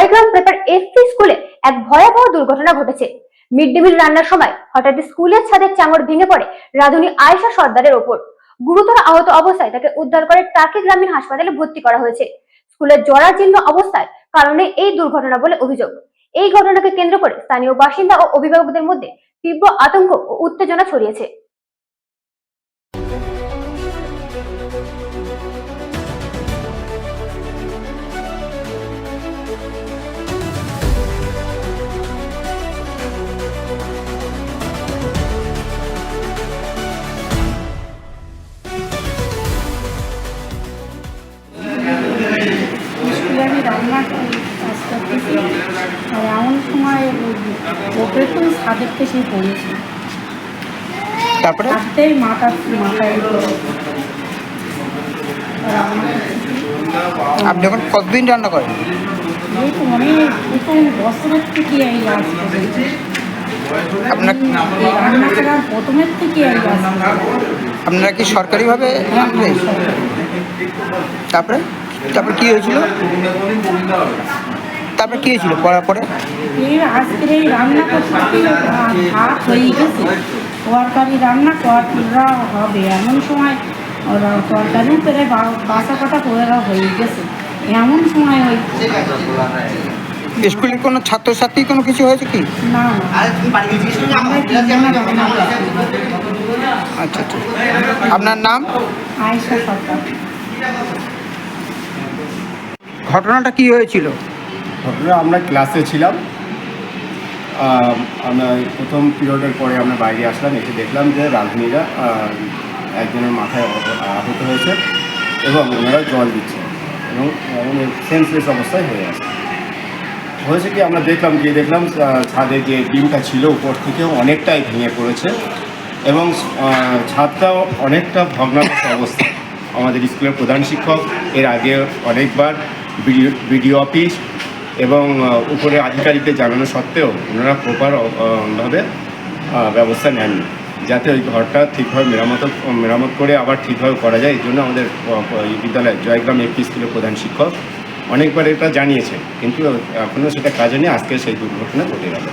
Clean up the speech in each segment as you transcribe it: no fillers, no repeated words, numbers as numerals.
Joygram প্রেপার SP স্কুলে এক ভয়াবহ দুর্ঘটনা ঘটেছে। মিড ডে মিল রান্নার সময় হঠাৎ স্কুলের ছাদের চাঙড় ভেঙে পড়ে রাঁধুনি আয়েশা সর্দারের ওপর। গুরুতর আহত অবস্থায় তাকে উদ্ধার করে টাকি গ্রামীণ হাসপাতালে ভর্তি করা হয়েছে। স্কুলের জরাজীর্ণ অবস্থার কারণে এই দুর্ঘটনা বলে অভিযোগ। এই ঘটনাকে কেন্দ্র করে স্থানীয় বাসিন্দা ও অভিভাবকদের মধ্যে তীব্র আতঙ্ক ও উত্তেজনা ছড়িয়েছে। আমি রান্না কাজ করতেছি আর এমন সময় ওপরে তো ছাদের থেকে পড়েছি, তারপরে হাতেই মাথায় আপনি এখন কতদিন রান্না করেন? এই তো অনেক প্রথম বছরের থেকে এই কাজ করেছি। আপনার রান্না করার প্রথমের থেকে এই কাজ আপনারা কি সরকারিভাবে রাখলেন? তারপরে তারপরে কি হয়েছিল? তারপরে কি হয়েছিল পড়ার পরে? এই আজকের এই রান্না করতে ভাত হয়ে গেছে, তরকারি রান্না করা হবে এমন সময় ওরা তরকারি করে বাসা কাটা করে হয়ে গেছে এমন সময় ওই স্কুলের কোনো ছাত্রছাত্রী কোনো কিছু হয়েছে কি? না আমরা তিনজনে রান্না করছি। আচ্ছা আচ্ছা, আপনার নাম? আয়েশা সরকার। ঘটনাটা কি হয়েছিল? ঘটনা আমরা ক্লাসে ছিলাম, আমরা প্রথম পিরিয়ডের পরে আমরা বাইরে আসলাম, এসে দেখলাম যে রাঁধুনিরা একজনের মাথায় আহত হয়েছে এবং ওনারা জল দিচ্ছে এবং সেন্সলেস অবস্থায় হয়ে আছে। হয়েছে কি আমরা দেখলাম ছাদে যে ডিমটা ছিল উপর থেকেও অনেকটাই ভেঙে পড়েছে এবং ছাদটাও অনেকটা ভগ্নাবস্থ অবস্থা। আমাদের স্কুলের প্রধান শিক্ষক এর আগে অনেকবার বিডিও অফিস এবং উপরে আধিকারিকদের জানানো সত্ত্বেও ওনারা প্রপারভাবে ব্যবস্থা নেননি যাতে ওই ঘরটা ঠিকভাবে মেরামত করে আবার ঠিকভাবে করা যায়। এই জন্য আমাদের বিদ্যালয় জয়গ্রাম এপি স্কুলের প্রধান শিক্ষক অনেকবার এটা জানিয়েছে, কিন্তু এখনও সেটা কাজে নেই। আজকে সেই দুর্ঘটনা ঘটে গেল।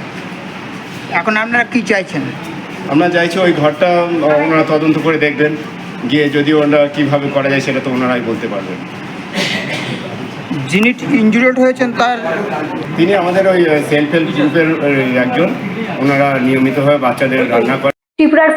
এখন আপনারা কি চাইছেন? আমরা চাইছি ওই ঘরটা ওনারা তদন্ত করে দেখবেন, গিয়ে যদি ওনারা কীভাবে করা যায় সেটা তো ওনারাই বলতে পারবেন। যিনি ইনজুরিড হয়েছেন তিনি আমাদের ওই সেলফ হেল্প গ্রুপের একজন, ওনারা নিয়মিতভাবে বাচ্চাদের রান্না করেন। ত্রিপুরার